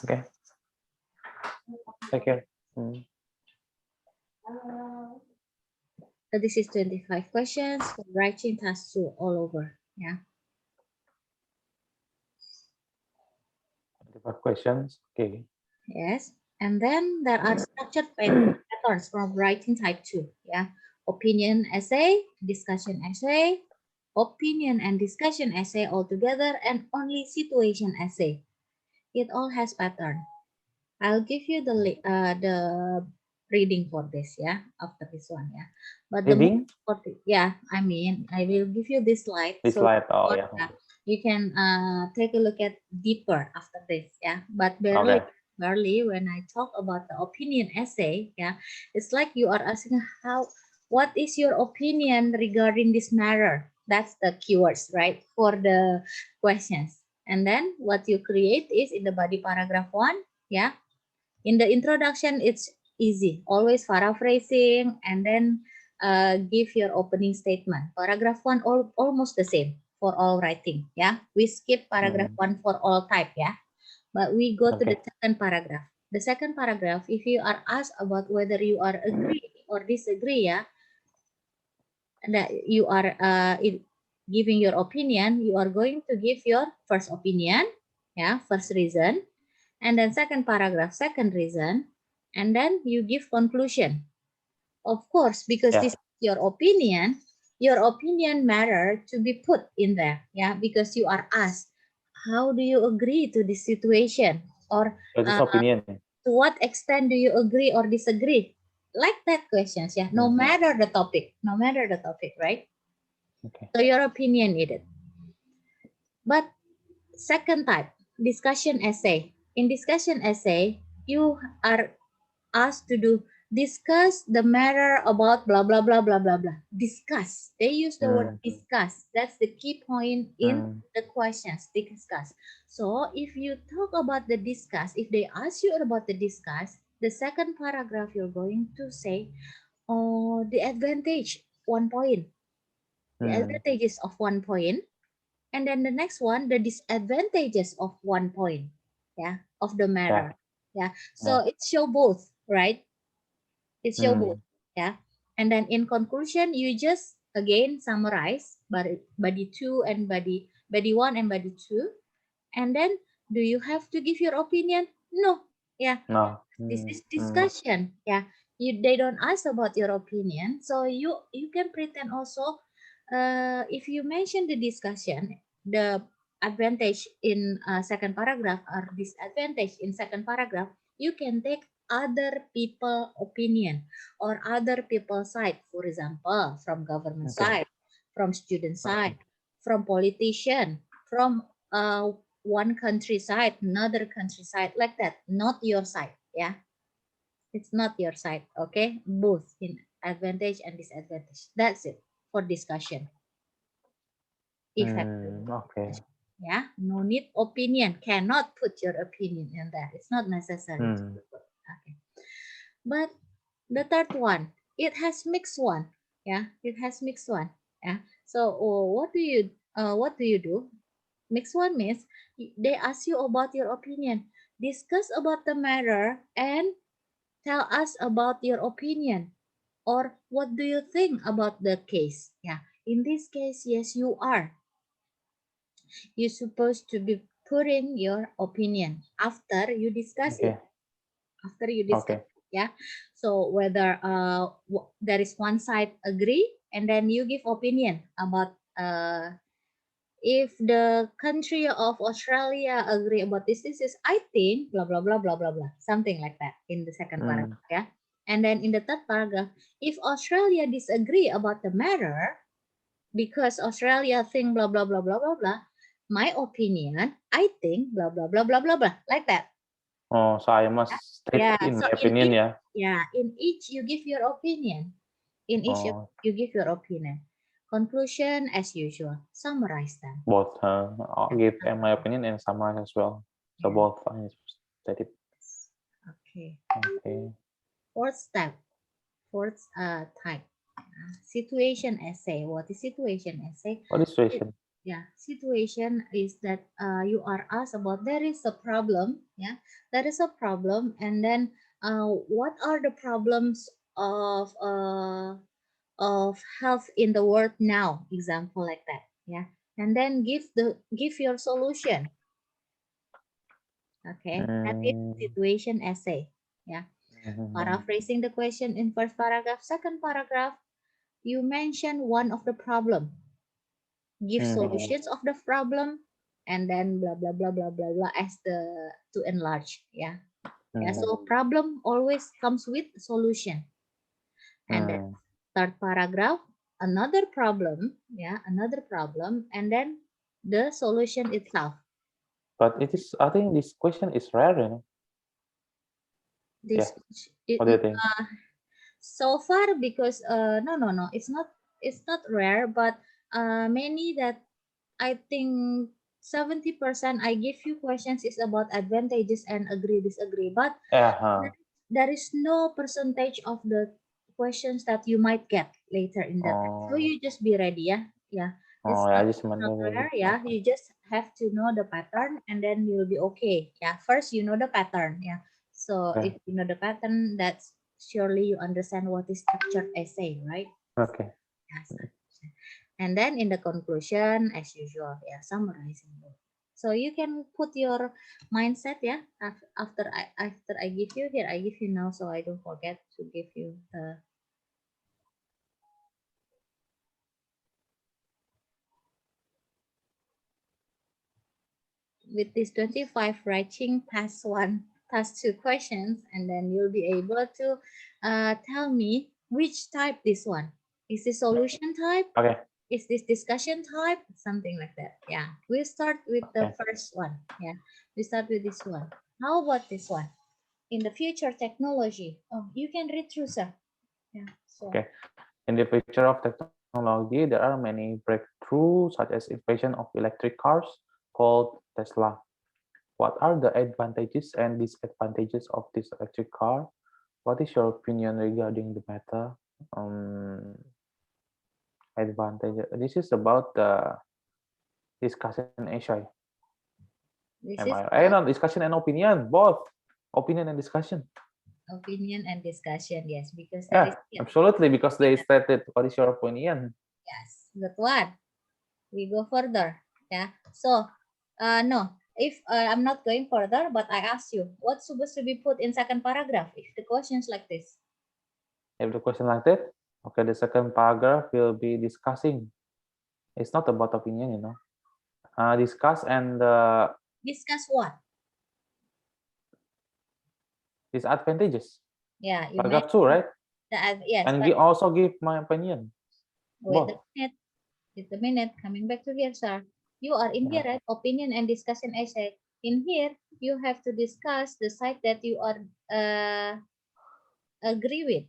Okay. Take care. So this is 25 questions for writing task 2 all over. Yeah. 25 questions. Okay. Yes. And then there are structured patterns from writing type 2. Yeah. Opinion essay, discussion essay, opinion and discussion essay all together, and only situation essay. It all has pattern. I'll give you the reading for this, yeah, after this one, yeah. But the Reading? I mean, I will give you this slide. This So slide. Oh, yeah. you can take a look at deeper after this, yeah. But Okay. barely when I talk about the opinion essay, yeah, it's like you are asking what is your opinion regarding this matter? That's the keywords, right, for the questions. And then what you create is in the body paragraph 1, yeah. In the introduction, it's easy, always paraphrasing, and then give your opening statement. Paragraph 1 almost the same for all writing. Yeah, we skip paragraph 1 for all type. Yeah, but we go to the second paragraph. The second paragraph, if you are asked about whether you are agree or disagree, yeah, that you are giving your opinion, you are going to give your first opinion, yeah, first reason, and then second paragraph, second reason, and then you give conclusion. Of course, because this is your opinion matter to be put in there, yeah, because you are asked, how do you agree to this situation, or opinion. to what extent do you agree or disagree, like that questions, yeah, no matter the topic, right? Okay. So your opinion needed. But second type, discussion essay. In discussion essay, you are asked to discuss the matter about blah blah blah blah blah blah. Discuss. They use the word discuss. That's the key point in the questions. Discuss. So if you talk about the discuss, if they ask you about the discuss, the second paragraph you're going to say, oh, the advantage, 1 point. The advantages of 1 point. And then the next one, the disadvantages of 1 point, yeah, of the matter. Yeah. So it show both, right? It show both. Yeah. And then in conclusion, you just again summarize body 2 and body 1 and body 2. And then do you have to give your opinion? No. Yeah. No. This is discussion. Yeah. They don't ask about your opinion. So you can pretend also if you mention the discussion, the advantage in second paragraph or disadvantage in second paragraph, you can take other people opinion or other people side, for example, from government side, from student side, from politician, from one country side, another country side, like that, not your side. Yeah, it's not your side. Okay, both in advantage and disadvantage. That's it for discussion. Effective. Okay. Yeah, no need opinion. Cannot put your opinion in there. It's not necessary. Okay. But the third one, it has mixed one. Yeah, it has mixed one. Yeah. So what do you do? Mixed one means they ask you about your opinion. Discuss about the matter and tell us about your opinion. Or what do you think about the case? Yeah. In this case, yes, you are. You're supposed to be putting your opinion after you discuss it. After you discuss it, yeah. So whether there is one side agree, and then you give opinion about if the country of Australia agree about this is I think blah blah blah blah blah blah, something like that in the second paragraph, yeah. And then in the third paragraph, if Australia disagree about the matter because Australia think blah blah blah blah blah blah, my opinion, I think blah blah blah blah blah blah, like that. Oh, so I must state in my opinion, in each you give your opinion. In each you give your opinion. Conclusion as usual. Summarize them. Both. I'll give my opinion and summarize as well. So both I state it. Okay. Okay. Fourth type. Situation essay. What is situation essay? What is situation? situation is that you are asked about there is a problem, there is a problem, and then what are the problems of health in the world now, example like that, and then give your solution. Okay, that is situation essay. Paraphrasing the question in first paragraph. Second paragraph, you mention one of the problem, give solutions of the problem, and then blah blah blah blah blah blah as the to enlarge. So problem always comes with solution. And then third paragraph, another problem, and then the solution itself. But it is, I think this question is rare, you know. This What do you think? So far, because no, it's not rare, but many that I think 70% I give you questions is about advantages and agree disagree, but there is no percentage of the questions that you might get later in that. So you just be ready, it's not rare, you just have to know the pattern and then you'll be okay. First you know the pattern, so if you know the pattern, that's surely you understand what is structured essay, right? Okay. And then in the conclusion, as usual, summarizing. So you can put your mindset, after I give you here, I give you now, so I don't forget to give you the. With this 25 writing task 1, task 2 questions, and then you'll be able to tell me which type this one. Is this solution type? Okay. Is this discussion type? Something like that. We'll start with the first one. We start with this one. How about this one? In the future technology. Oh, you can read through, sir. So. Okay. In the future of technology, there are many breakthroughs, such as invention of electric cars called Tesla. What are the advantages and disadvantages of this electric car? What is your opinion regarding the matter? Advantage. This is about the discussion essay. Discussion and opinion, both opinion and discussion. Opinion and discussion, yes, because absolutely, because they stated what is your opinion. Yes, that one. We go further. So no, if I'm not going further, but I ask you, what's supposed to be put in second paragraph if the question's like this? If the question like that, okay, the second paragraph will be discussing. It's not about opinion, you know. Discuss and discuss what? Disadvantages. You paragraph 2, right? Yes. And we also give my opinion. Wait a minute. Coming back to here, sir. You are in here, right? Opinion and discussion essay. In here, you have to discuss the side that you are agree with.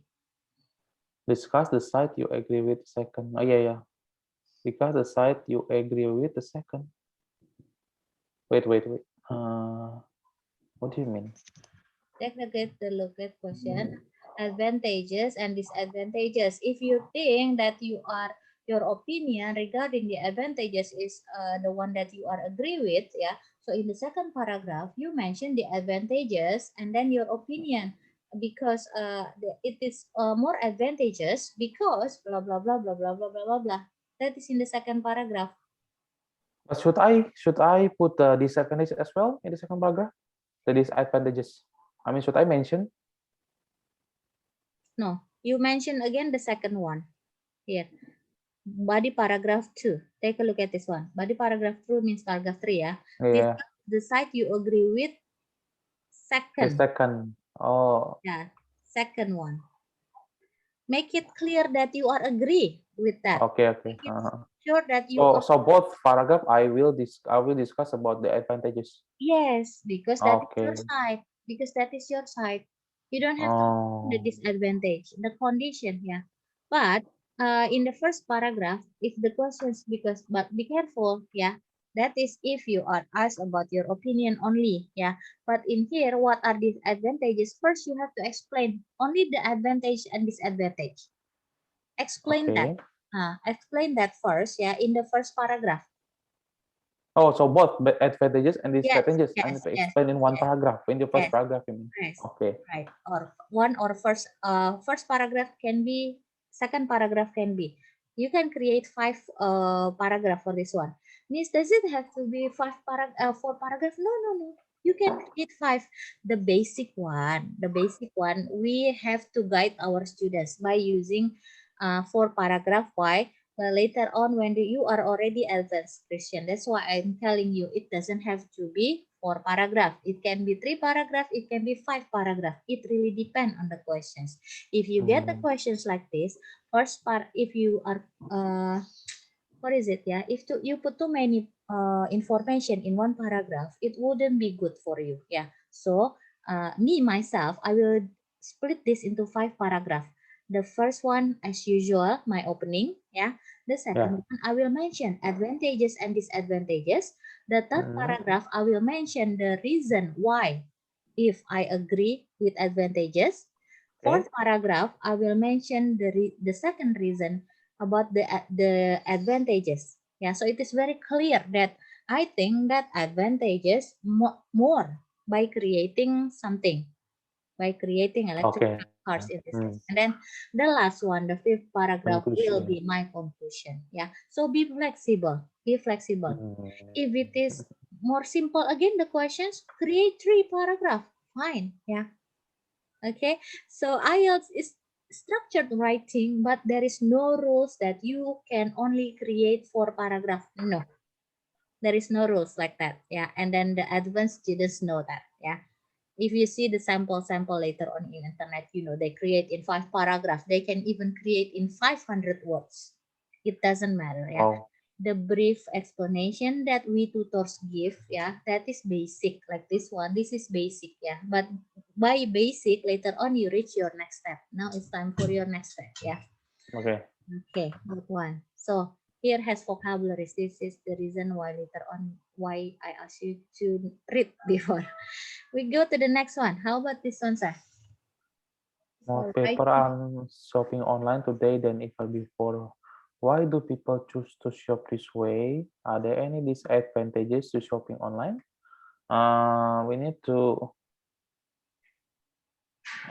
Discuss the side you agree with. Second. Oh yeah. Because the side you agree with the second. Wait. What do you mean? Take a look at question. Advantages and disadvantages. If you think that your opinion regarding the advantages is the one that you are agree with, so in the second paragraph you mention the advantages and then your opinion, because it is more advantageous because blah blah blah blah blah blah blah blah. That is in the second paragraph. But should I put the disadvantages as well in the second paragraph? The disadvantages. I mean, should I mention? No, you mention again the second one here. Body paragraph 2. Take a look at this one. Body paragraph 2 means paragraph 3, The side you agree with. Second. The second. Oh. Second one. Make it clear that you are agree with that. Okay. Sure that you. So both paragraph I will discuss about the advantages. Yes, because that is your side. Because that is your side. You don't have to the disadvantage, the condition, But in the first paragraph, if the questions, but be careful, that is if you are asked about your opinion only, But in here, what are the advantages? First, you have to explain only the advantage and disadvantage. Explain that. Explain that first, in the first paragraph. Oh, so both advantages and disadvantages. I need to yes, explain in one yes, paragraph, in the first yes, paragraph. You mean? yes, Okay. right. Or one or first paragraph can be, second paragraph can be. You can create 5 paragraph for this one. Means does it have to be 4 paragraph? No, no, no. You can create 5. The basic one, we have to guide our students by using 4 paragraph. Why? Well, later on, when you are already advanced Christian, that's why I'm telling you it doesn't have to be 4 paragraph. It can be 3 paragraph. It can be 5 paragraph. It really depends on the questions. If you get the questions like this, if you are what is it? Yeah, if you put too many information in one paragraph, it wouldn't be good for you. Yeah. So me myself, I will split this into 5 paragraph. The first one, as usual, my opening. Yeah. The second one, I will mention advantages and disadvantages. The third paragraph, I will mention the reason why, if I agree with advantages. Fourth paragraph, I will mention the second reason about the advantages. Yeah, so it is very clear that I think that advantages more by creating something, by creating electric Okay. cars in this case. And then the last one, the fifth paragraph, will Conclusion. be my conclusion. Yeah, so be flexible. Be flexible. If it is more simple, again the questions, create 3 paragraph. Fine. Yeah. Okay, so IELTS is structured writing, but there is no rules that you can only create 4 paragraph. No, there is no rules like that. Yeah, and then the advanced students know that. Yeah, if you see the sample later on in internet, you know they create in 5 paragraph. They can even create in 500 words. It doesn't matter. Yeah, Oh, the brief explanation that we tutors give, yeah, that is basic. Like this one, this is basic. Yeah, but by basic, later on you reach your next step. Now it's time for your next step. Yeah. okay. Okay, good one. So here has vocabularies. This is the reason why later on why I asked you to read before. We go to the next one. How about this one, sir? More For people writing. are shopping online today than ever before. Why do people choose to shop this way? Are there any disadvantages to shopping online? We need to.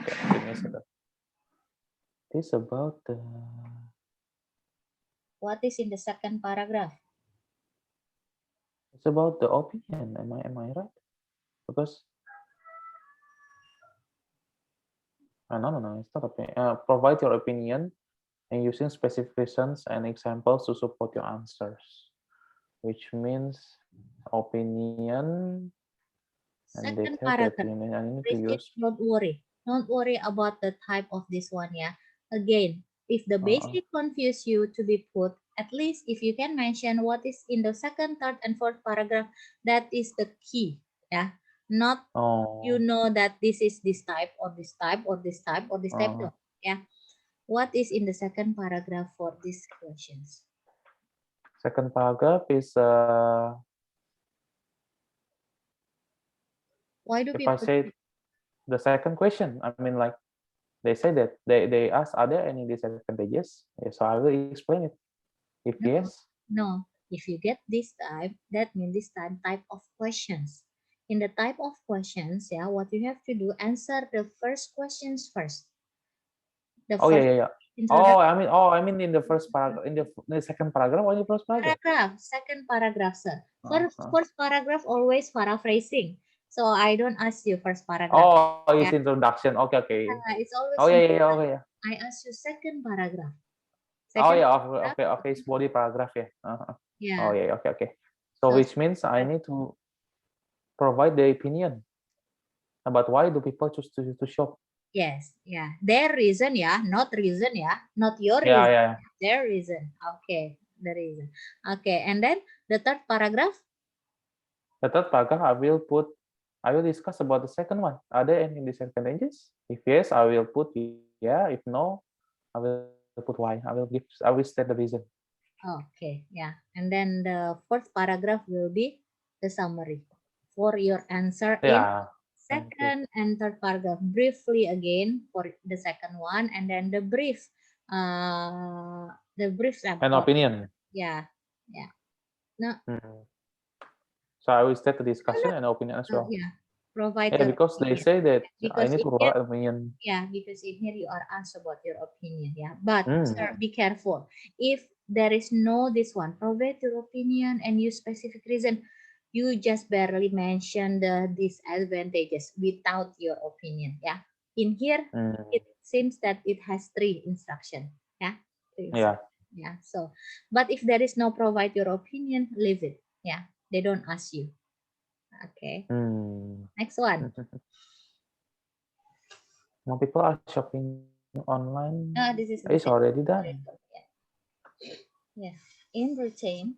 Okay, give me a second. This about the. What is in the second paragraph? It's about the opinion. Am I right? Because no, it's not opinion. Provide your opinion and using specific reasons and examples to support your answers, which means opinion and Second detailed paragraph. opinion. I need to Christine, use. don't worry. Don't worry about the type of this one, yeah. Again, if the basic confuse you to be put, at least if you can mention what is in the second, third, and fourth paragraph, that is the key, yeah. Not you know that this is this type or this type or this type or this type, no, yeah. What is in the second paragraph for these questions? Second paragraph is Why do if I people? say the second question, I mean like they say that they ask, are there any disadvantages? Yeah, so I will explain it. If No, yes, no. If you get this type, that means this type of questions. In the type of questions, yeah, what you have to do, answer the first questions first. The oh yeah, first yeah, yeah. introduction I mean in the first paragraph, in the second paragraph or in the first paragraph? paragraph, second paragraph, sir. Uh, uh. First paragraph always paraphrasing. So I don't ask you first paragraph. Oh, it's Yeah, introduction. Okay, okay. it's always Oh yeah, yeah, yeah, okay, introduction. yeah. I ask you second paragraph. Oh Second yeah, paragraph, okay, okay. It's body paragraph, yeah. Oh yeah. yeah, okay, okay. So So which means I need to provide the opinion about why do people choose to shop. yes, yeah. Their reason, yeah, not reason, yeah, not your Yeah, reason. yeah. Their reason. Okay, the reason. Okay, and then the third paragraph. The third paragraph, I will discuss about the second one. Are there any disadvantages? If yes, I will put yeah. If no, I will put why. I will state the reason. Okay, yeah. And then the fourth paragraph will be the summary for your answer in Yeah. Thank you. second and third paragraph. Briefly again for the second one, and then the brief An sample. opinion. Yeah, yeah. No, Hmm. So I will state the discussion and opinion as well. Yeah, provide Yeah, your because they opinion. say that I Because need to in provide here, opinion. yeah, because in here you are asked about your opinion. Yeah, but Hmm. sir, be careful. If there is no this one, provide your opinion and use specific reason. You just barely mention the disadvantages without your opinion. Yeah, in here Hmm. it seems that it has 3 instruction. Yeah, 3 Yeah. instruction. Yeah. So, but if there is no provide your opinion, leave it. Yeah, they don't ask you. Okay. Hmm. Next one. More people are shopping online. This is It's Britain. already done. Yeah. In Britain,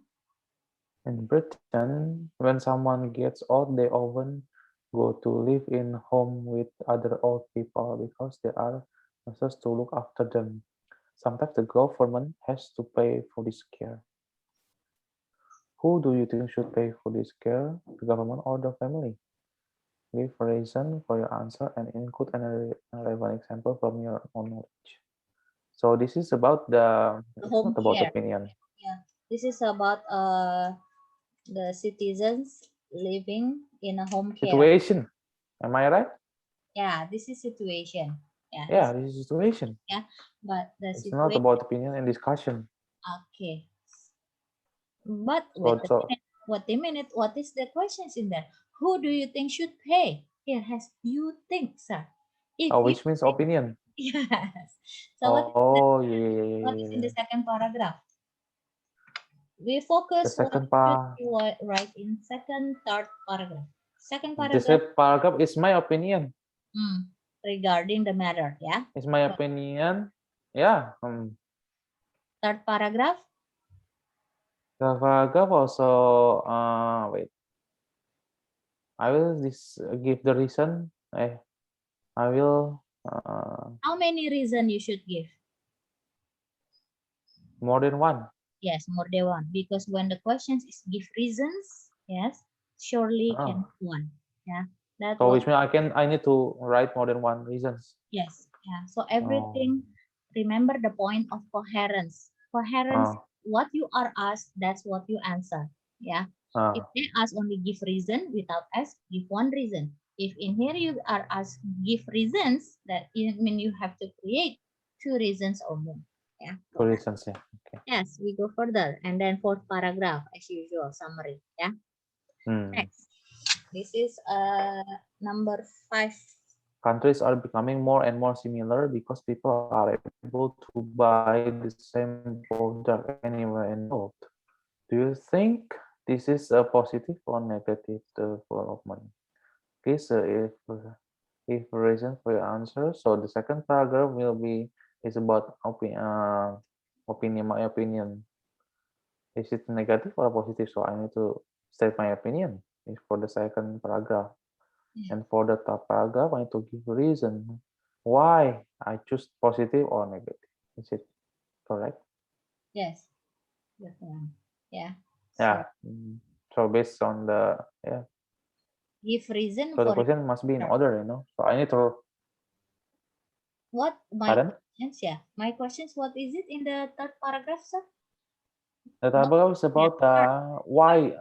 In Britain, when someone gets old, they often go to live in home with other old people because there are nurses to look after them. Sometimes the government has to pay for this care. Who do you think should pay for this care, the government or the family? Give a reason for your answer and include an relevant example from your own knowledge. So this is about it's home not about care. opinion. Yeah. This is about the citizens living in a home care. Situation. Am I right? Yeah, this is situation. Yeah. Yeah, this is situation. Yeah. But the It's not situation. about opinion and discussion. Okay. But So, wait a so minute. What a minute. What is the questions in there? Who do you think should pay? Here has you think, sir. If you which means opinion. yes. So Oh, yeah. what is in the second paragraph? We focus The what second should part. you write in second, third paragraph. Second The paragraph second paragraph is my opinion. regarding the matter, yeah. It's my opinion. Yeah. Third paragraph, The paragraph also. Wait. I will give the reason. I will. how many reason you should give? More than one. Yes, more than one. Because when the questions is give reasons, yes, surely can one. Yeah, that So was which means I need to write more than one reasons. yes. Yeah. So everything. Remember the point of coherence. Coherence. What you are asked, that's what you answer. Yeah. If they ask only give reason without ask, give one reason. If in here you are asked give reasons, that mean you have to create 2 reasons or more. Yeah. Two reasons, yeah. Okay. Yes, we go further. And then fourth paragraph, as usual, summary. Yeah. Next. This is number 5. Countries are becoming more and more similar because people are able to buy the same product anywhere in the world. Do you think this is a positive or negative development? Please, if reason for your answer. So the second paragraph is about opinion. My opinion. Is it negative or positive? So I need to state my opinion for the second paragraph. And for the third paragraph, I need to give a reason why I choose positive or negative. Is it correct? Yes. That one. Yeah. Yeah. So based on Give reason so the for question must be in order, So I need to. what my Pardon? questions. Yeah, my questions. What is it in the third paragraph, sir? The third paragraph is about why.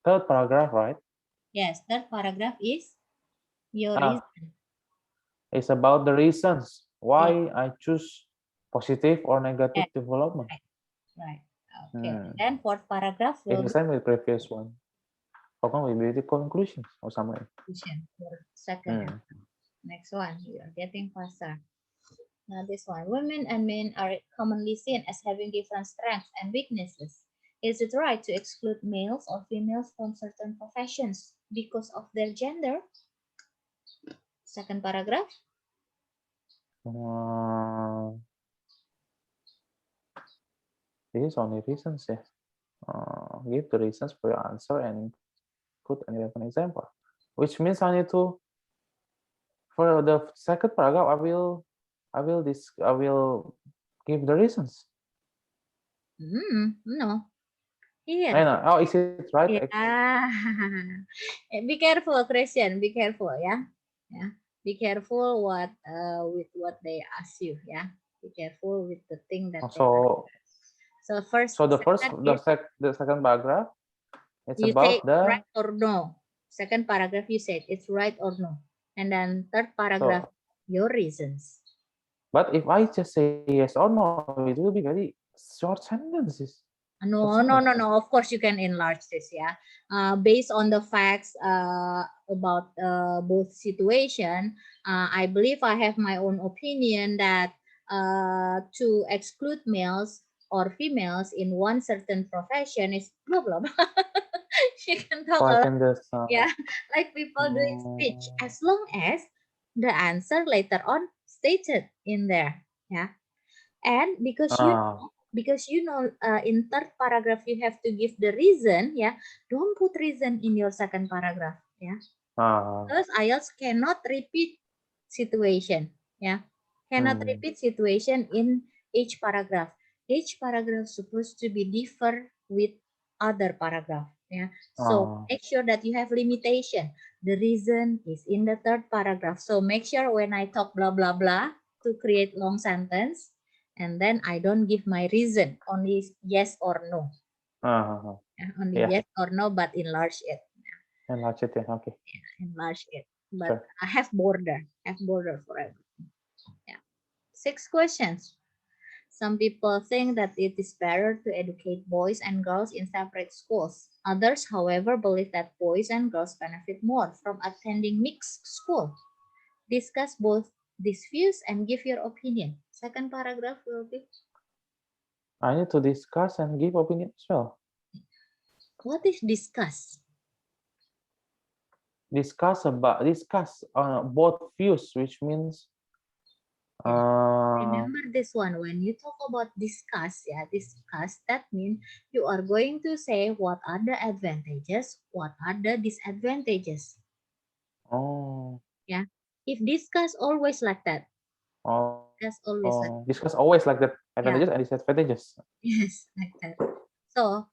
Third paragraph, right? Yes, third paragraph is your Ah, reason. it's about the reasons Yeah. why I choose positive or negative development. Right. Okay. Then fourth paragraph will It's the be same with previous one. How will be the conclusions or summary? conclusion for second. Next one, we are getting faster. Now this one, women and men are commonly seen as having different strengths and weaknesses. Is it right to exclude males or females from certain professions because of their gender? Second paragraph. This is only reasons, yeah. Give the reasons for your answer and put an example. Which means I need to, for the second paragraph, I will give the reasons. No. Here. I know. Oh, is it right? Yeah. Be careful, Christian. Be careful, yeah. Yeah. Be careful with what they ask you, yeah. Be careful with the thing that they ask. So So first, So the sentence is the second paragraph, it's you say about the. right or no. Second paragraph you said it's right or no, and then third paragraph So, your reasons. but if I just say yes or no, it will be very short sentences. No, no, no, no. Of course, you can enlarge this, yeah. Based on the facts about both situation, I believe I have my own opinion that to exclude males or females in one certain profession is blah blah blah. You can talk So a I lot, can just. yeah, like people doing speech, as long as the answer later on stated in there, yeah. And because you know in third paragraph you have to give the reason, yeah, don't put reason in your second paragraph, yeah, because IELTS cannot repeat situation, yeah, cannot repeat situation in each paragraph. Each paragraph supposed to be differ with other paragraph, yeah. So make sure that you have limitation. The reason is in the third paragraph, so make sure when I talk blah blah blah to create long sentence, and then I don't give my reason, only yes or no. Only Yeah. yes or no, but enlarge it. Enlarge it, yeah. Okay. Yeah, enlarge it. But Sure. I have border for everything. Yeah. 6 questions. Some people think that it is better to educate boys and girls in separate schools. Others, however, believe that boys and girls benefit more from attending mixed school. Discuss both these views and give your opinion. Second paragraph will be. I need to discuss and give opinion as well. What is discuss? Discuss both views, which means. Remember this one, when you talk about discuss, that means you are going to say what are the advantages, what are the disadvantages. Yeah, if discuss always like that. Discuss always like that, advantages and disadvantages. Yes, like that. So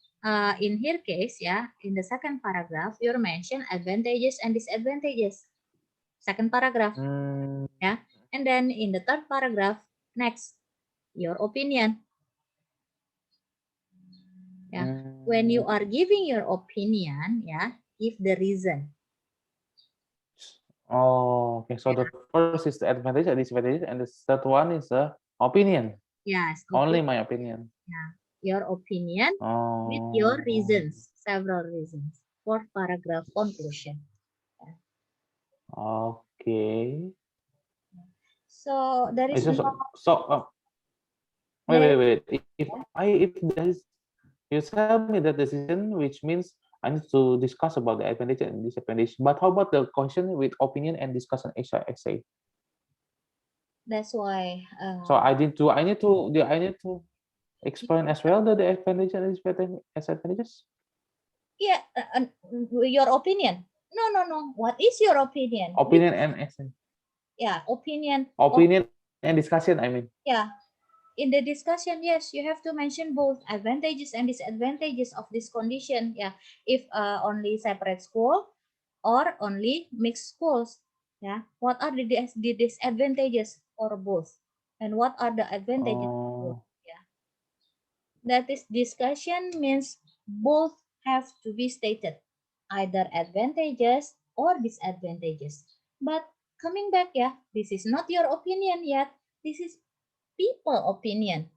in here case, yeah, in the second paragraph you mention advantages and disadvantages. Second paragraph, yeah, and then in the third paragraph, next, your opinion. Yeah, when you are giving your opinion, yeah, give the reason. Okay. So the first is the advantage and disadvantage, and the third one is the opinion. Yes, Only my opinion. Yeah, your opinion with your reasons, several reasons. Fourth paragraph, conclusion. Okay. So there is wait. If you tell me that decision, which means I need to discuss about the advantage and disadvantage. But how about the question with opinion and discussion essay? That's why. So I need to explain as well the advantage and disadvantages. Yeah, your opinion. No. What is your opinion? Opinion and essay. Yeah, opinion. Opinion and discussion, I mean. Yeah. In the discussion, yes, you have to mention both advantages and disadvantages of this condition. Yeah, if only separate school or only mixed schools. Yeah, what are the disadvantages for both, and what are the advantages for both? Yeah, that is discussion means both have to be stated, either advantages or disadvantages. But coming back, yeah, this is not your opinion yet. This is people opinion.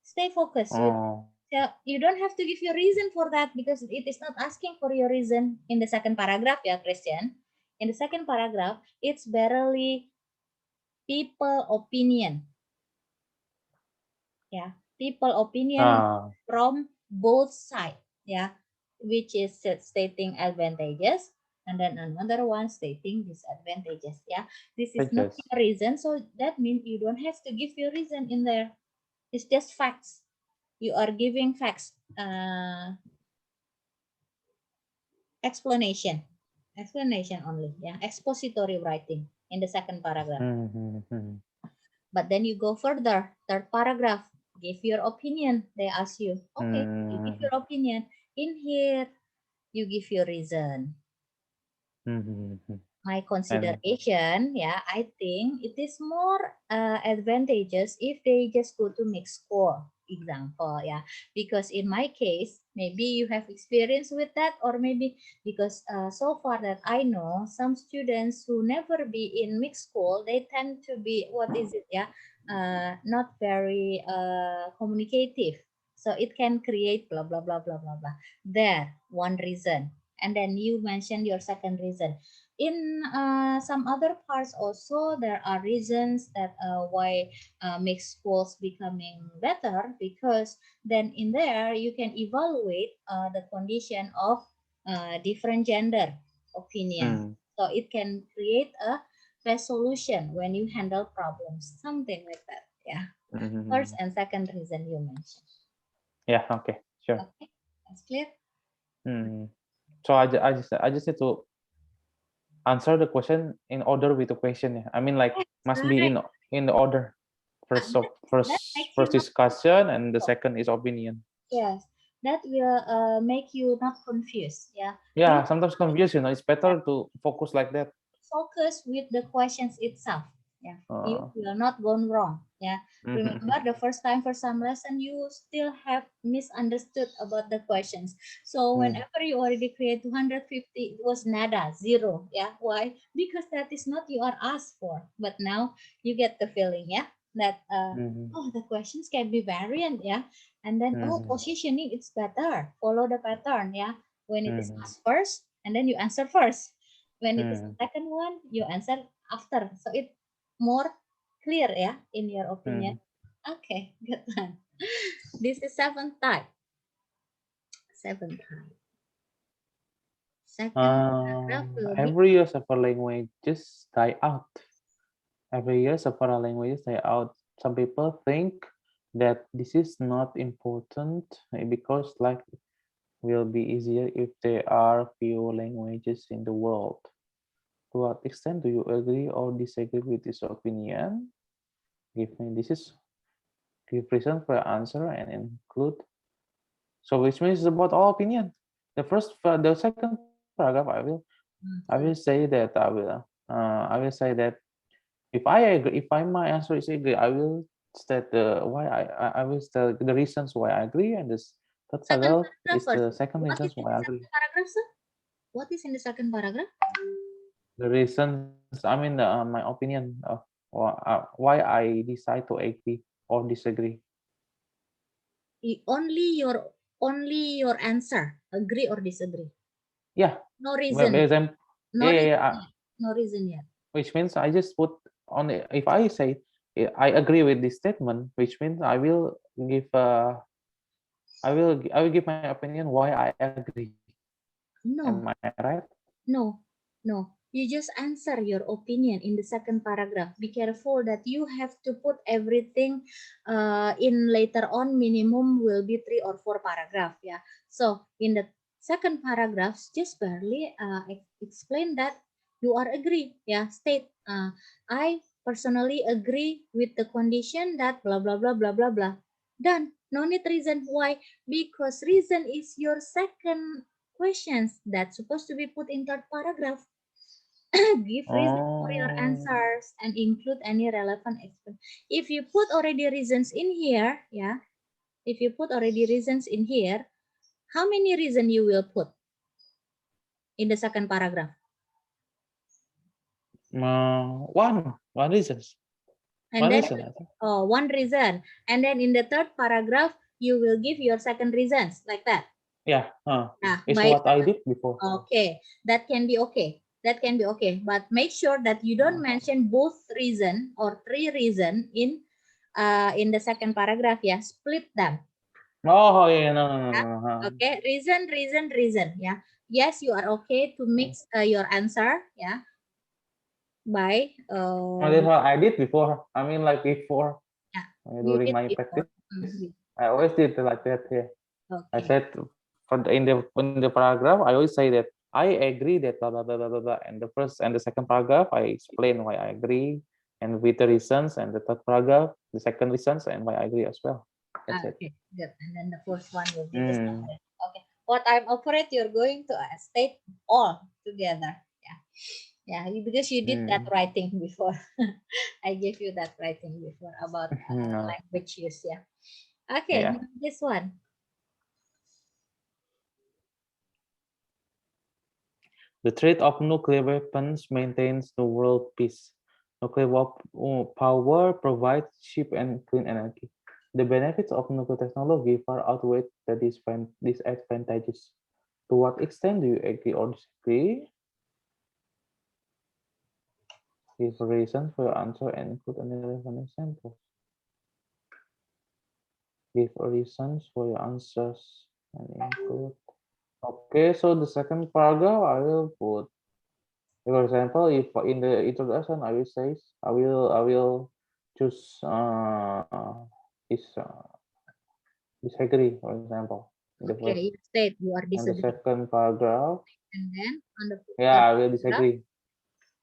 Stay focused. You don't have to give your reason for that, because it is not asking for your reason in the second paragraph, yeah, Christian. In the second paragraph, it's barely people opinion. Yeah, people opinion from both sides. Yeah, which is stating advantages, and then another one stating disadvantages. Yeah, this is not your reason, so that means you don't have to give your reason in there. It's just facts. You are giving facts. Explanation only. Yeah, expository writing in the second paragraph. But then you go further, third paragraph, give your opinion. They ask you, okay, you give your opinion. In here, you give your reason. My consideration, yeah, I think it is more advantageous if they just go to mixed school. example, yeah. Because in my case, maybe you have experience with that, or maybe because so far that I know, some students who never be in mixed school, they tend to be, what is it, yeah, not very communicative. So it can create blah blah blah blah blah blah. There, one reason. And then you mentioned your second reason. In some other parts also, there are reasons that why mixed schools becoming better, because then in there you can evaluate the condition of different gender opinion. So it can create a best solution when you handle problems, something like that. Yeah. First and second reason you mentioned. Yeah. Okay. Sure. Okay, that's clear. So I just need to answer the question in order with the question. I mean, like, Yes, must be correct. in the order. First, That, so that makes you first not, discussion, and the second is opinion. yes, that will make you not confused. Yeah, Yeah, you sometimes confused. It's better to focus like that. focus with the questions itself. Yeah, you Uh, will not go wrong. Yeah, mhm. remember the first time for some lesson you still have misunderstood about the questions. So whenever you already create 250, it was nada, zero. Yeah, why? Because that is not you are asked for. But now you get the feeling, yeah, that oh, the questions can be variant, yeah, and then oh, positioning it's better. Follow the pattern, yeah. When it is asked first, and then you answer first. When it is the second one, you answer after. So it more clear, yeah, in your opinion. Okay, good one. This is seventh type. Seventh type. Second paragraph will be Every year several languages die out. Every year several languages die out. Some people think that this is not important because life will be easier if there are few languages in the world. To what extent do you agree or disagree with this opinion? Give me give reason for your answer and include. So which means it's about all opinion. The second paragraph, I will say that I will say that if I agree, if my answer is agree, I will state the why I will state the reasons why I agree, and this third second paragraph paragraph is first. the second What is reasons in why the I second agree. paragraph, sir? What is in the second paragraph? The reasons, I mean, my opinion of why I decide to agree or disagree. Only your answer. Agree or disagree. Yeah, No well, reason. example, No yeah, yeah, reason yeah. yet. No reason yet. Which means I just put on if I say I agree with this statement, which means I will give I will give my opinion why I agree. Am No, I right? no, no. You just answer your opinion in the second paragraph. Be careful that you have to put everything in later on. Minimum will be 3 or 4 paragraph. Yeah. So in the second paragraph, just barely explain that you are agree. Yeah. State I personally agree with the condition that blah blah blah blah blah blah. Done. No need reason why, because reason is your second questions that's supposed to be put in third paragraph. Give reason for your Oh, answers and include any relevant explanation. If you put already reasons in here, yeah, if you put already reasons in here, how many reason you will put in the second paragraph? one reasons. And One then reason, I think. one reason, and then in the third paragraph you will give your second reasons, like that. Yeah, Nah, it's by what I did before. okay, that can be okay. That can be okay, but make sure that you don't mention both reason or 3 reason in the second paragraph. Yeah, split them. Oh yeah, no, no, no, Yeah? no, no. Okay, reason, reason, reason. Yeah. Yes, you are okay to mix your answer. Yeah, by Oh, that's what I did before. I mean, like before yeah, you during did my before. practice, I always did like that. Yeah, I Okay. said in the paragraph, I always say that I agree that blah blah blah blah blah blah. And the first and the second paragraph, I explain why I agree and with the reasons. And the third paragraph, the second reasons and why I agree as well. That's it. Okay, good. And then the fourth one will be the Mm. summary. Okay. What I'm afraid you're going to state all together. Yeah. Yeah, because you did that Mm. writing before. I gave you that writing before about No. language use. Yeah. Okay, Yeah. this one. The threat of nuclear weapons maintains the world peace. Nuclear power provides cheap and clean energy. The benefits of nuclear technology far outweigh the disadvantages. To what extent do you agree or disagree? Give a reason for your answer and include any relevant examples. Give a reasons for your answers and include. Okay, so the second paragraph I will put. For example, if in the introduction I will choose disagree, for example, in the Okay, first you state you are and the disagree. second paragraph. And then on the Yeah, third I will paragraph, disagree.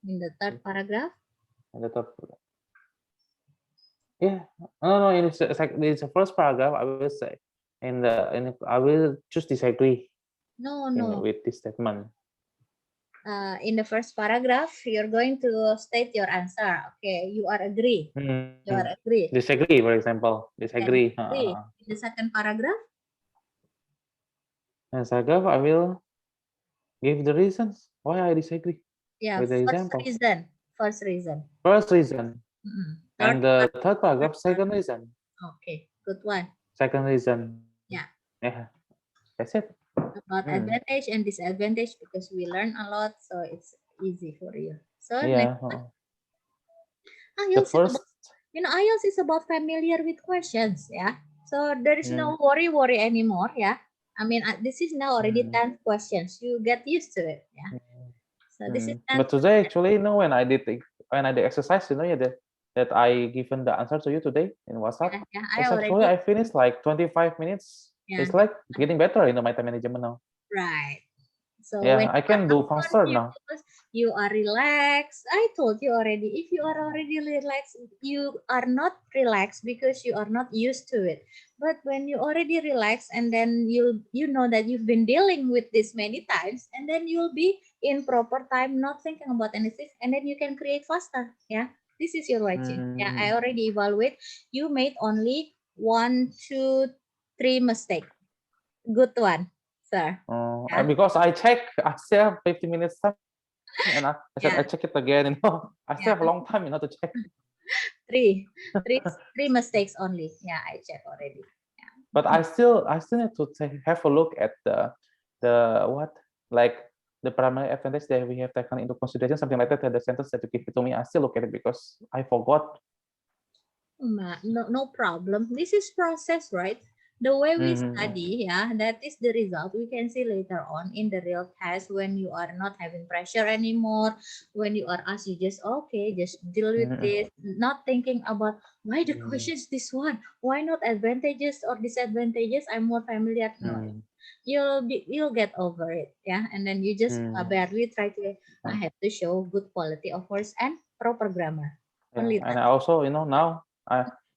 in the third paragraph, And the third, yeah, no, in the first paragraph I will say, I will choose disagree no. with this statement. In the first paragraph, you're going to state your answer. Okay, you are agree. You are agree. Disagree, for example, disagree. Agree. In the second paragraph, And paragraph I will give the reasons why I disagree yeah, with the first example. reason. First reason. First reason. Third And the one. third paragraph, second reason. Okay, good one. Second reason. Yeah. Yeah, that's it. About advantage and disadvantage because we learn a lot, so it's easy for you. So Yeah. next one. The IELTS is first. about, IELTS is about familiar with questions, yeah. So there is no worry anymore, yeah. I mean, this is now already 10 questions. You get used to it, yeah. So this is 10 But today, actually, when I did exercise, yeah, that I given the answer to you today in WhatsApp. Yeah, It's actually I finished like 25 minutes. Yeah. It's like getting better, my time management now. Right. So Yeah, when I can do faster now. You are relaxed. I told you already, if you are already relaxed, you are not relaxed because you are not used to it. But when you already relax and then you know that you've been dealing with this many times, and then you'll be in proper time, not thinking about anything, and then you can create faster. Yeah, this is your writing. Yeah, I already evaluate. You made only 1, 2, 3 mistake. Good one, sir. And because I still have 50 minutes time, and I said I Yeah. check it again. I still have a long time, to check. Three mistakes only. Yeah, I check already. Yeah. But I still need to have a look at the what, like the primary advantage that we have taken into consideration, something like that. The sentence that you give it to me, I still look at it because I forgot. No problem. This is process, right? The way we study, yeah, that is the result. We can see later on in the real test when you are not having pressure anymore. When you are asked, you just just deal with this, not thinking about why the question is this one, why not advantages or disadvantages. I'm more familiar. No, you'll get over it, yeah. And then you just barely try to. I have to show good quality of words and proper grammar. Only And that. I also, now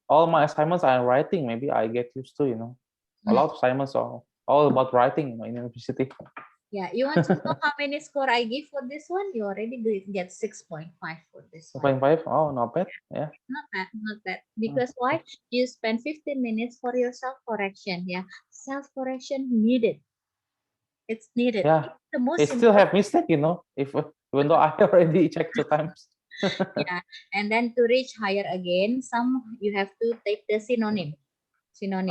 all my assignments I'm writing. Maybe I get used to, a lot of assignments are all about writing, in university. Yeah, you want to know how many score I give for this one? You already get 6.5 for this one. 6.5. Oh, not bad. Yeah. Not bad. Because why? You spend 15 minutes for your self-correction. Yeah, self-correction needed. It's needed. Yeah. It's the most It still have important. mistake, even though I already checked 2 times. Yeah, and then to reach higher again, you have to take the synonym.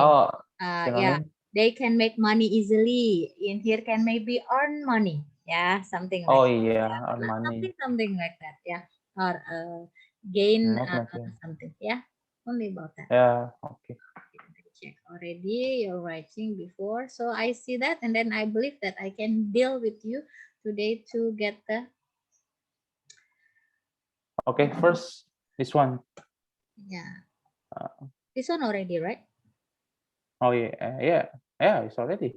Oh, Yeah, they can make money easily. In here can maybe earn money. Yeah, something like earn money. something like that. Yeah, or gain Not something. Yeah, only about that. Yeah. Okay. Check already your writing before, so I see that, and then I believe that I can deal with you today to get the. Okay, first this one. Yeah, this one already, right? Oh yeah, it's already.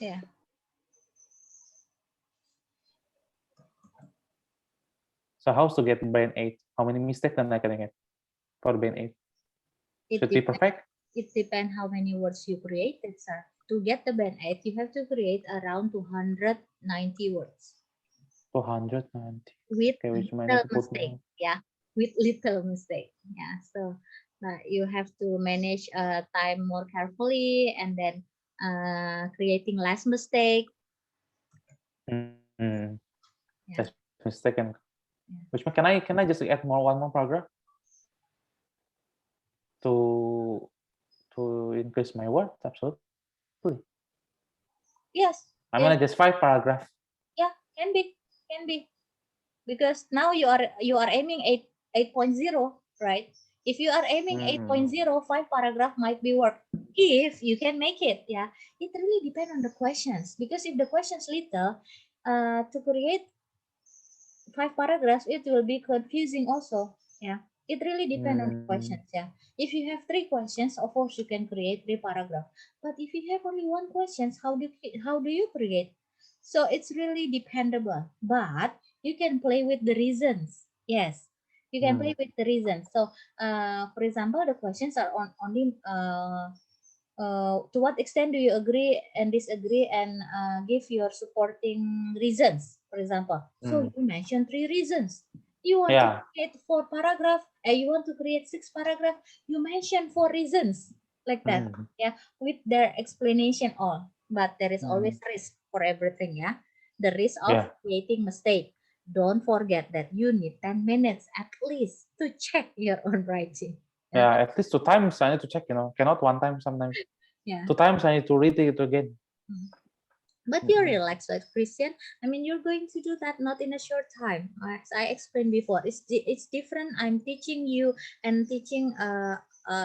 Yeah. So how's to get band 8? How many mistakes then I can get for band 8? Should be perfect? It depends how many words you created, sir. To get the band 8, you have to create around 290 words. 290. With Okay, which one the to put mistake, now? yeah. with little mistake. Yeah, so you have to manage time more carefully, and then creating less mistake. Mm. Yeah. That's mistaken. Yeah. Which one can I just add one more paragraph to increase my words? Absolutely. Yes. I'm Yes. gonna just 5 paragraphs. Yeah. Can be because now you are aiming 8.0, right? If you are aiming Mm. 8.0, 5 paragraph might be work if you can make it. Yeah, it really depends on the questions, because if the questions little, to create 5 paragraphs, it will be confusing also. Yeah, it really depends on the Mm. questions. Yeah, if you have 3 questions, of course you can create 3 paragraph. But if you have only 1 questions, how do you create? So it's really dependable. But you can play with the reasons. Yes, you can Mm. play with the reasons. So, for example, the questions are on only to what extent do you agree and disagree, and give your supporting reasons, for example. So Mm. you mention 3 reasons. You want to Yeah. create 4 paragraph, and you want to create 6 paragraph, you mention 4 reasons, like that. Mm. Yeah, with their explanation all. But there is always Mm. risk for everything. Yeah, the risk of Yeah. creating mistake. Don't forget that you need 10 minutes at least to check your own writing. Yeah. Yeah. At least 2 times I need to check. Cannot one time. Sometimes Yeah. 2 times I need to read it again. Mm. But you're Mm. relaxed, like Christian. I mean, you're going to do that not in a short time. As I explained before, it's different. I'm teaching you and teaching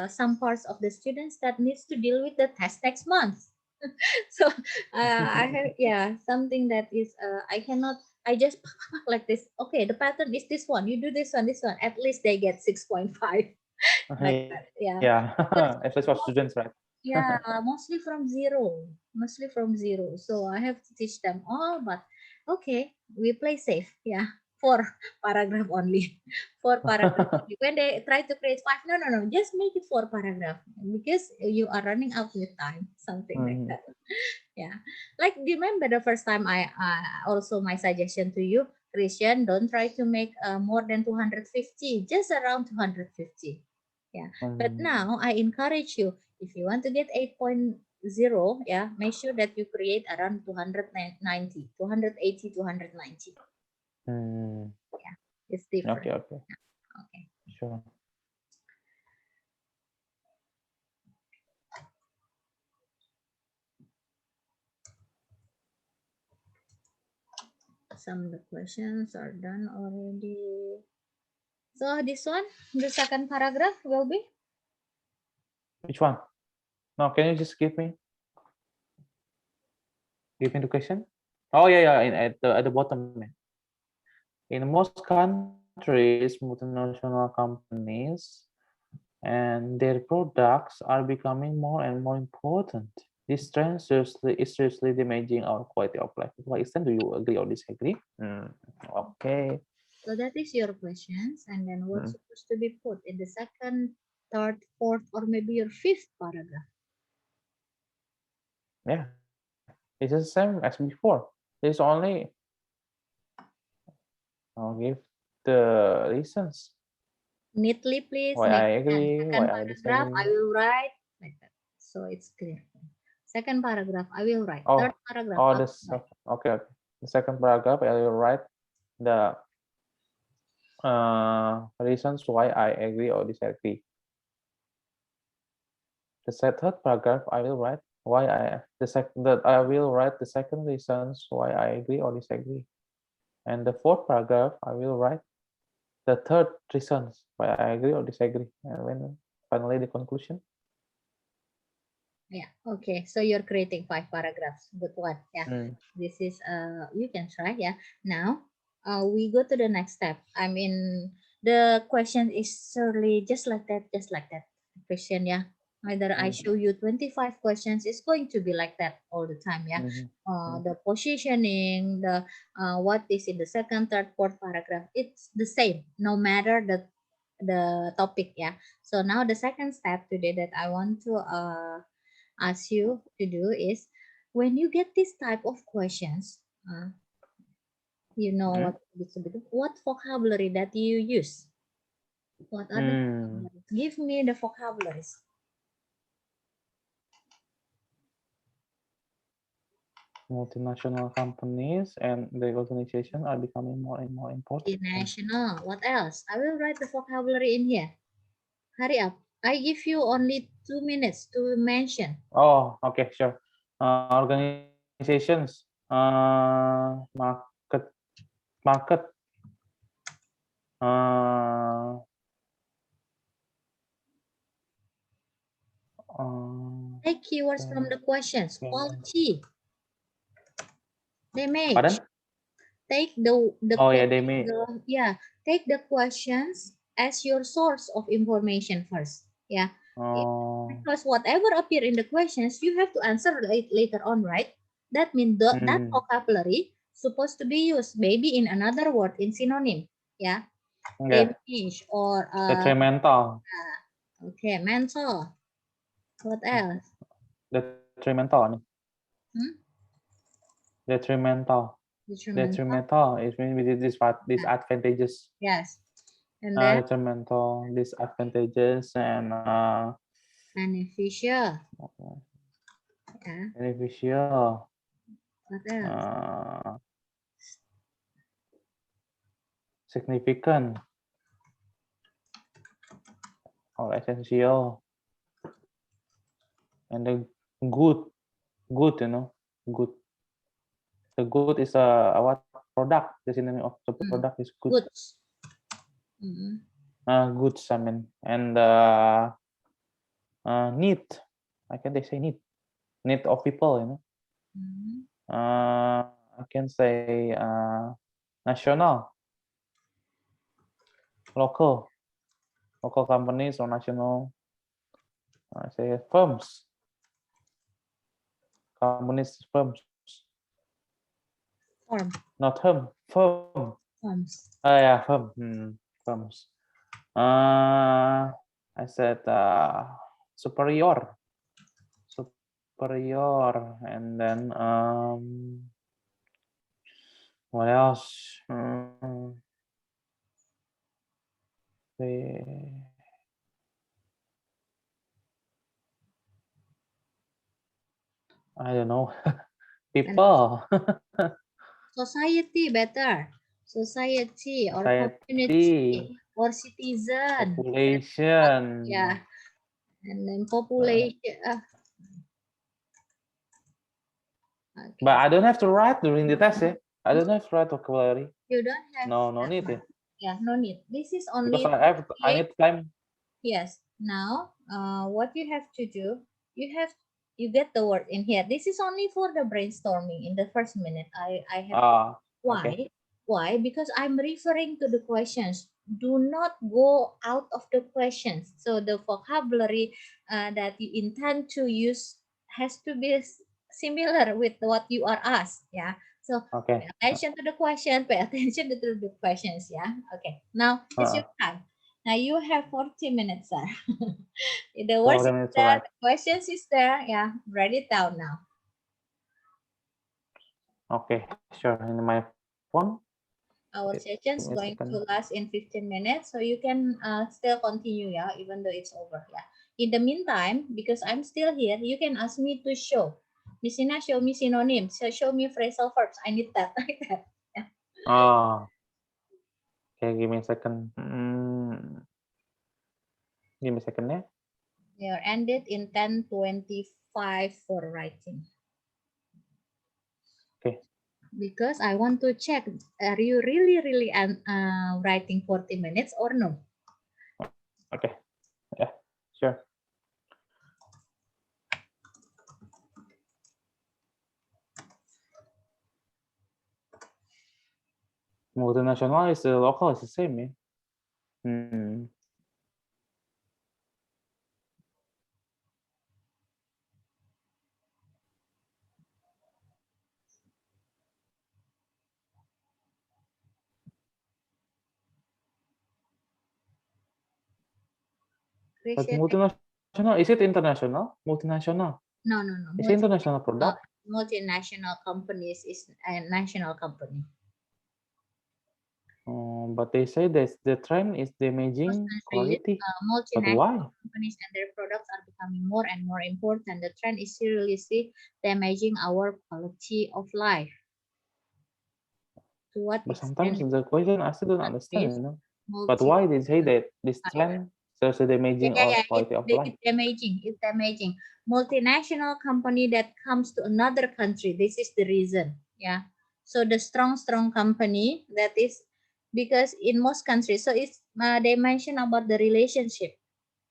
some parts of the students that needs to deal with the test next month. So I have, yeah, something that is I cannot. I just like this. Okay, the pattern is this one. You do this one, this one. At least they get 6.5, like that. Yeah. Yeah. Because At least for students, right? yeah, mostly from zero, mostly from zero. So I have to teach them all, but okay, we play safe. Yeah, 4 paragraph only, 4 paragraph only. When they try to create 5, no, no, no, just make it 4 paragraph, because you are running out with time, something like Mhm. that. Yeah, like remember the first time I also my suggestion to you, Christian, don't try to make more than 250, just around 250. Yeah, but Mm. now I encourage you, if you want to get 8.0, yeah, make sure that you create around 290, 280, 290. Mm. Yeah, it's different. Okay. Okay. Okay. Sure. Some of the questions are done already. So this one, the second paragraph will be, Which one? No, can you just give me the question? Oh yeah, yeah. At the bottom. In most countries, multinational companies and their products are becoming more and more important. This trend is seriously damaging our quality of life. To what extent do you agree or disagree? Okay. so that is your questions, and then what's Mm, supposed to be put in the second, third, fourth, or maybe your fifth paragraph? yeah, it's the same as before. It's only I'll give the reasons Neatly, please. why I Next and agree, why second I paragraph, I disagree. will write like that. So it's clear. Second paragraph, I will write. Third Oh, paragraph, oh, I will this write. okay, okay. The second paragraph, I will write the reasons why I agree or disagree. Third paragraph, I will write why I will write the second reasons why I agree or disagree. And the fourth paragraph, I will write the third reasons why I agree or disagree. And when finally the conclusion. Yeah. Okay. So you're creating 5 paragraphs. Good one. Yeah. Mm, This is you can try. Yeah. Now we go to the next step. I mean, the question is surely just like that, just like that. Question. Yeah. Either I mm, show you 25 questions, it's going to be like that all the time. Yeah. mm, mm, The positioning, the what is in the second, third, fourth paragraph, it's the same no matter the topic. Yeah. So now the second step today that I want to ask you to do is, when you get this type of questions, you know mm. what vocabulary that you use. What are the vocabularies? Give me the vocabularies. Multinational companies and the organization are becoming more and more important. Multinational. What else? I will write the vocabulary in here. Hurry up. I give you only 2 minutes to mention. Oh, okay, sure. Organizations, market, Take keywords from the questions. Quality. Damage. pardon? Take the Oh yeah, they may. take the questions as your source of information first. Yeah. Oh. Because whatever appear in the questions, you have to answer later on, right? That means that vocabulary supposed to be used maybe in another word in synonym. Yeah. Damage or detrimental. Okay, mental. What else? Detrimental. Detrimental. Detrimental is mean disadvantages. Yes. And then detrimental, disadvantages, and beneficial. Beneficial. What else? Significant or essential. And the good, you know, good. The good is what product? The synonym of the product is good. Goods. Goods, I mean, and need. I can say need of people, you know. I can say national, local companies or national. I say firms, companies, firms. Firm. Not firm. Firms. Yeah, firm. Firms. I said superior, and then what else? I don't know. People. Society better. Society or community or citizen. Population. Yeah. And then population. Okay. But I don't have to write during the test, eh? I don't have to write vocabulary. You don't have. No need. Yeah, no need. This is only. Because I need time. Yes. Now, what you have to do, you get the word in here. This is only for the brainstorming in the first minute. I have. Why? Okay. Why? Because I'm referring to the questions. Do not go out of the questions. So the vocabulary that you intend to use has to be similar with what you are asked. Yeah. So pay attention to the question. Pay attention to the questions. Yeah. Okay. Now it's your time. Now you have 40 minutes, sir. The words is there, the questions is there. Yeah. Write it down now. Okay, sure. In my phone. Our session is going to last in 15 minutes, so you can still continue, yeah, even though it's over. Yeah. In the meantime, because I'm still here, you can ask me to show. Miss Ina, show me synonyms. So show me phrasal verbs. I need that, like that. Yeah. Okay, give me a second. Give me a second, yeah. You're ended in 10:25 for writing. Okay. Because I want to check, are you really writing 40 minutes or no? Okay. Yeah, sure. Multinational is the local is the same, yeah. But multinational, is it international? Multinational? No. It's international product. Multinational companies is a national company. But they say that the trend is Most damaging countries, quality. But multinational why? companies and their products are becoming more and more important. The trend is seriously damaging our quality of life. To what But extent sometimes the question I still don't understand, countries, But multi why they say that this yeah, trend seriously damaging our yeah, quality of life? it's damaging. It's damaging. Multinational company that comes to another country. This is the reason. Yeah. So the strong company that is because in most countries. So it's they mention about the relationship.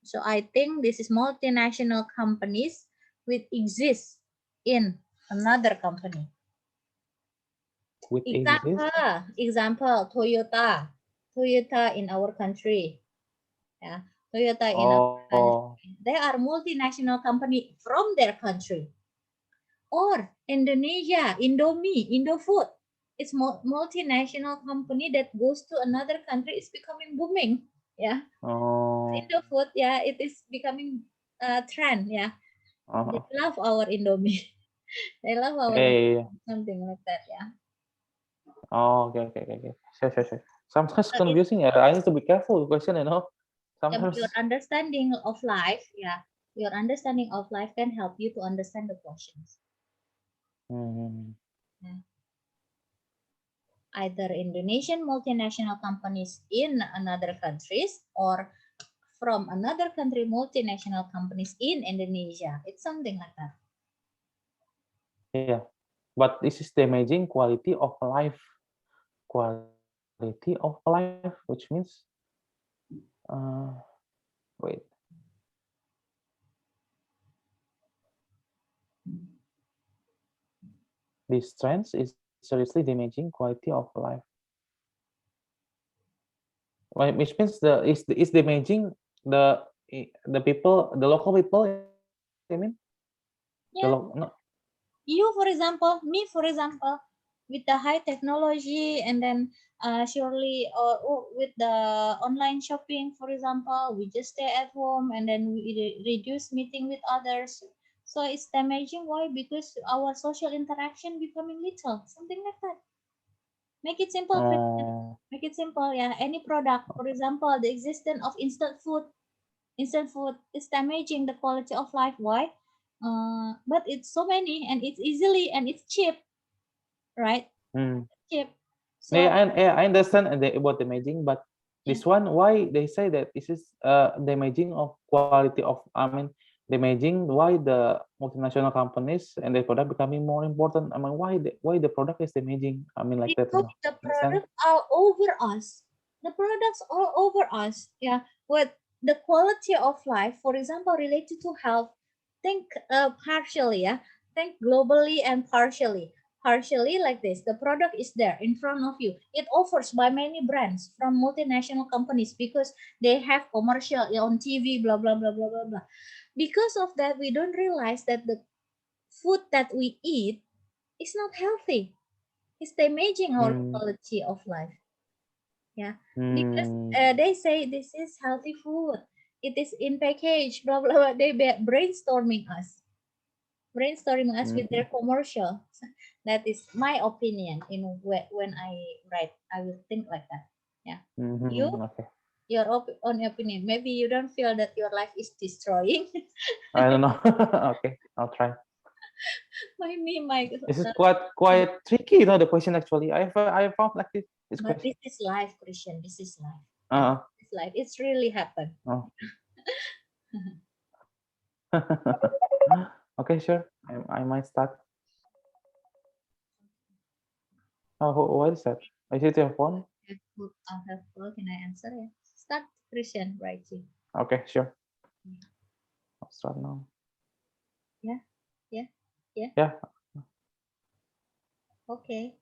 So I think this is multinational companies which exist in another company. With exist? Example, Toyota in our country. Yeah, Toyota in our Oh, country. They are multinational company from their country. Or Indonesia, Indomie, Indofood. It's multinational company that goes to another country. It's becoming booming. Yeah, oh, Indofood. Yeah, it is becoming a trend. Yeah, they uh, love our Indomie. They love our hey, something like that. Yeah. oh, okay. Sure. Sometimes So it, confusing. I need to be careful with question, yeah, but your Sometimes. understanding of life, yeah, your understanding of life can help you to understand the questions. Hmm. Yeah. Either Indonesian multinational companies in another countries or from another country multinational companies in Indonesia. It's something like that. Yeah, but this is damaging quality of life. Quality of life, which means, uh, wait, this trends is seriously damaging quality of life. Which means is damaging the the people, the local people. I mean, Yeah, no. you for example, me for example, with the high technology and then surely with the online shopping for example, we just stay at home and then we reduce meeting with others. So it's damaging. Why? Because our social interaction becoming little, something like that. Make it simple, Christian. Oh, Make it simple. Yeah, any product, for example, the existence of instant food is damaging the quality of life. Why? But it's so many and it's easily and it's cheap, right? mm. Cheap. Yeah, So I understand about damaging, but yeah, this one, why they say that this is damaging of quality of, I mean, damaging, why the multinational companies and their product becoming more important? I mean, why the product is damaging? I mean, like that, because the understand? products are over us. The products are over us. Yeah, with the quality of life, for example, related to health, think partially. Yeah, think globally and partially. Partially like this, the product is there in front of you. It offers by many brands from multinational companies because they have commercial on TV, blah blah blah blah blah blah. Because of that, we don't realize that the food that we eat is not healthy. It's damaging our Mm, quality of life. Yeah, because mm, they say this is healthy food. It is in package. Blah blah blah. They brainstorming us with their mm, commercial. That is my opinion. When I write, I will think like that. Yeah, you okay. your on your opinion. Maybe you don't feel that your life is destroying. I don't know. Okay, I'll try. My This is quite tricky, the question actually. I found like this but question. this is life, Christian. This is life. Yeah, Uh, it's life. It's really happened. oh. Okay, sure. I might start. Oh, what is that? Is it your phone? I'll have call. Can I answer it? Start, Christian writing. Okay, sure. I'll start now. Yeah, yeah, yeah. Yeah. Okay.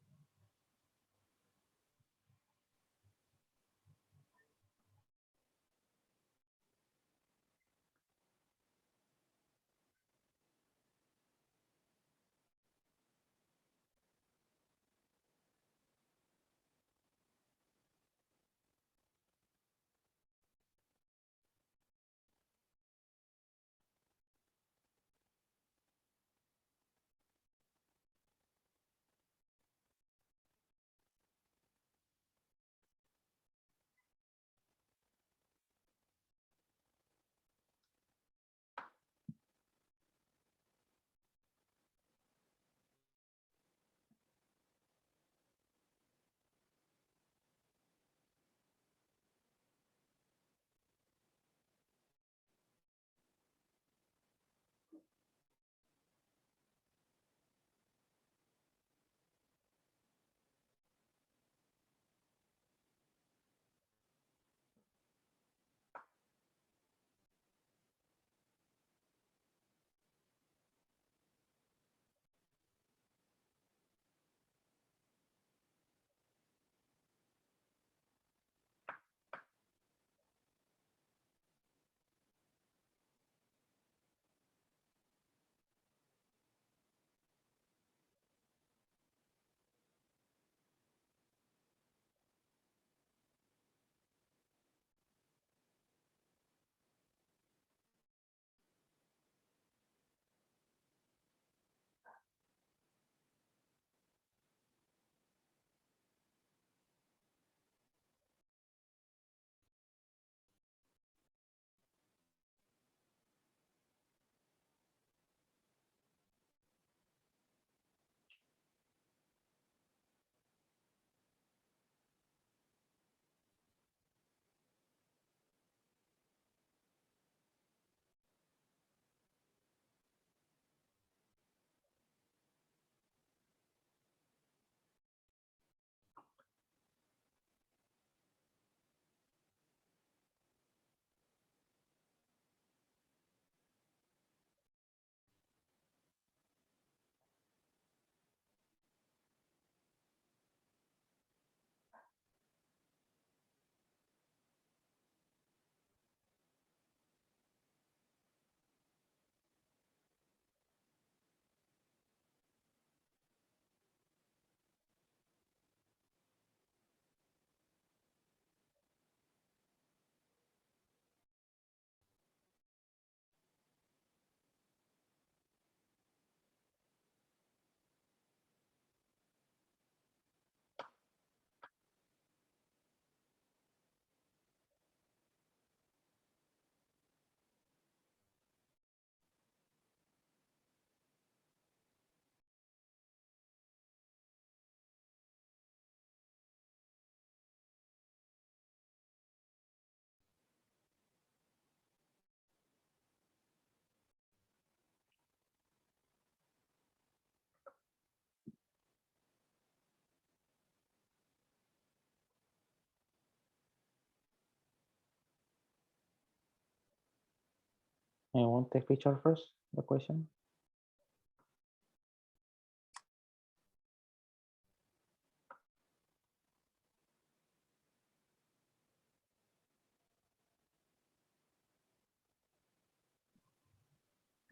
I want to take picture first, the question.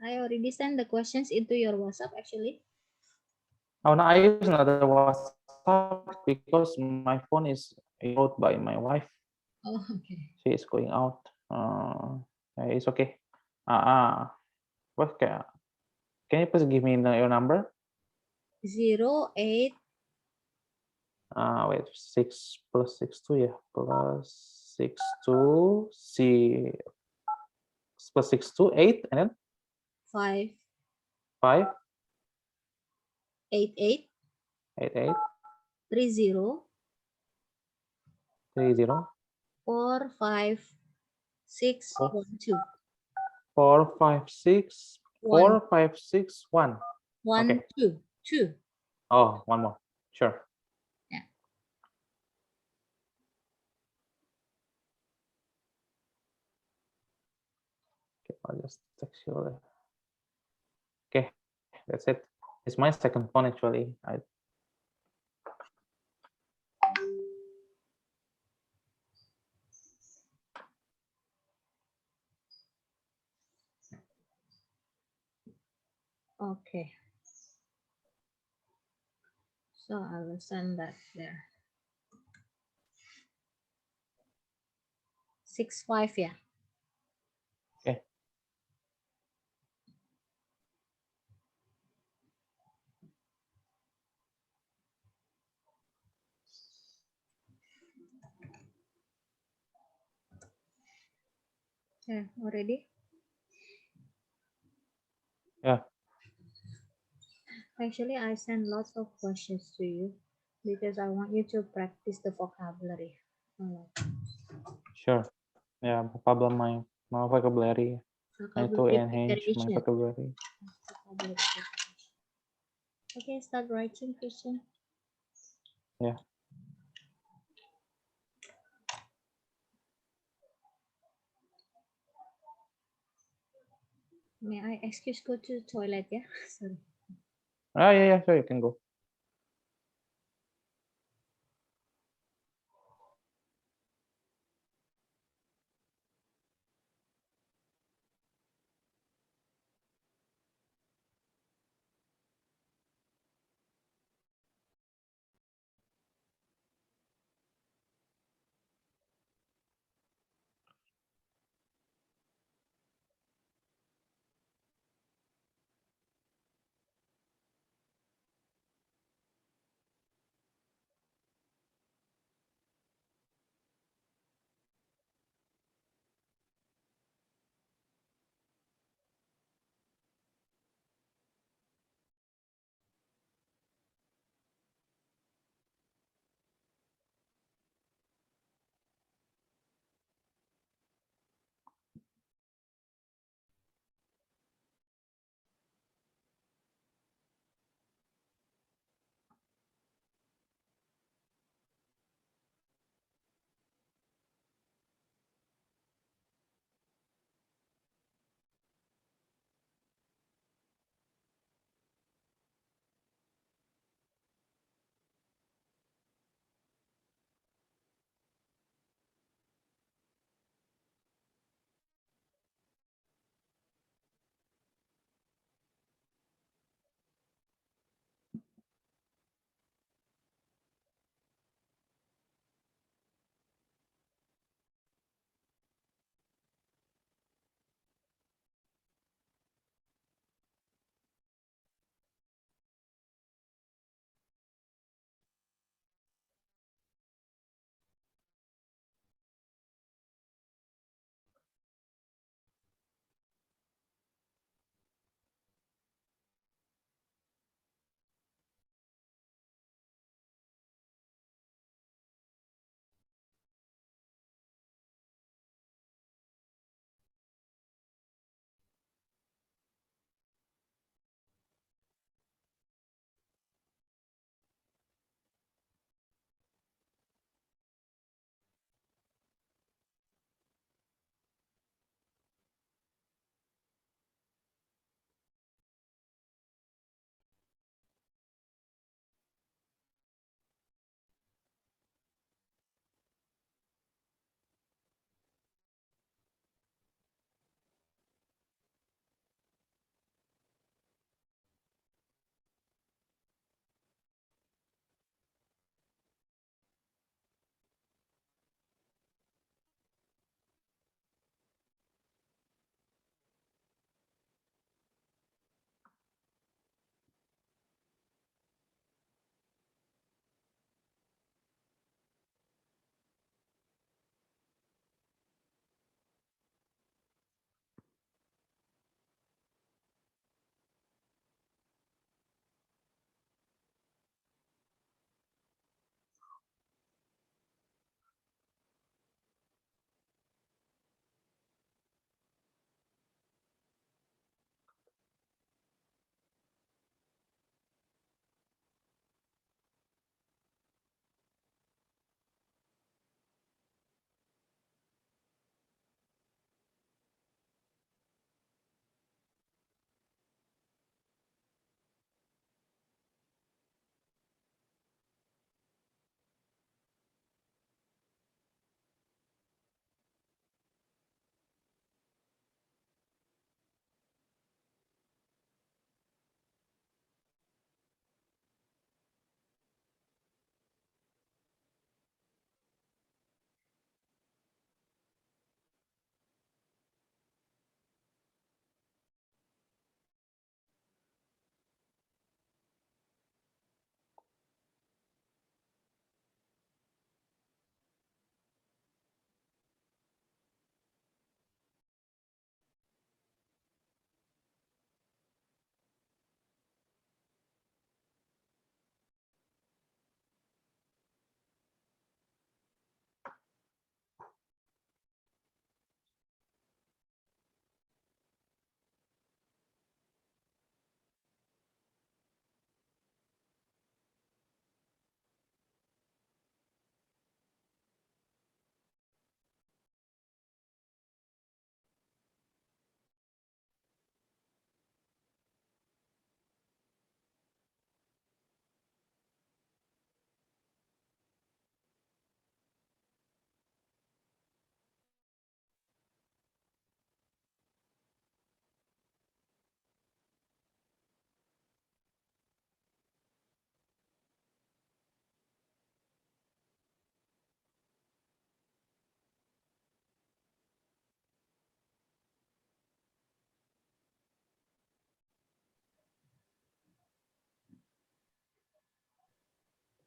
I already sent the questions into your WhatsApp actually. Oh, no, I use another WhatsApp because my phone is out by my wife. Oh, okay. She is going out. It's okay. What can you please give me your number? 08. Wait, 6 plus 62 ya, plus 62 C plus 62 8 and then 5 5 88 8 8 30 30 4 5 6 4 1 2 4 5 6 1 4 5 6 1. 1 Okay. 2 2. Oh, one more. Sure. Yeah. Okay, I'll just text you. Okay, that's it. It's my second phone actually. Okay. So I will send that there. 6 5, yeah. Okay. Yeah, already. Yeah. Actually, I send lots of questions to you because I want you to practice the vocabulary. Sure. Yeah, problem my vocabulary. I need to Vocabulary enhance my preparation. vocabulary. Vocabulary preparation. Okay, start writing, Christian. Yeah. May I excuse go to the toilet, yeah? Sorry. Yeah, sure, you can go.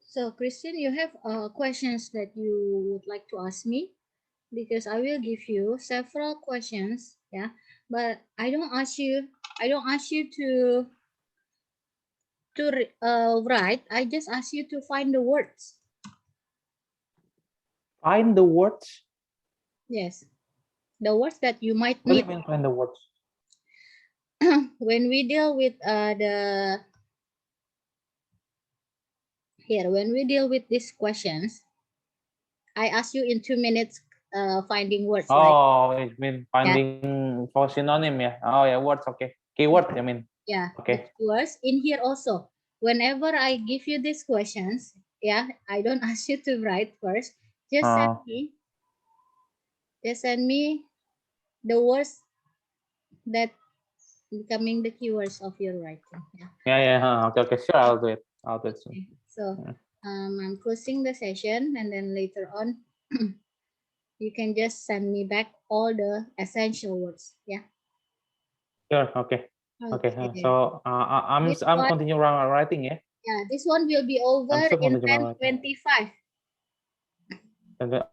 So, Christian, you have questions that you would like to ask me? Because I will give you several questions, yeah. But I don't ask you to write. I just ask you to find the words. Find the words. Yes, the words that you might What do you need mean find the words? when we deal with when we deal with these questions. I ask you in 2 minutes finding words like Oh, it mean yeah, finding for synonym, yeah. Oh, yeah, words. Okay, keyword. I mean. yeah, the Okay. keywords in here also. Whenever I give you these questions, yeah, I don't ask you to write first. Just send Oh, me, just send me the words that becoming the keywords of your writing. Yeah. yeah. Okay, okay. Sure, I'll do it. I'll do it soon. Okay. So Mm. I'm closing the session, and then later on, you can just send me back all the essential words. Yeah. Sure. Okay. Okay. Okay. So This I'm one, continuing writing. Yeah. yeah, this one will be over I'm still in continuing writing. 10:25. And then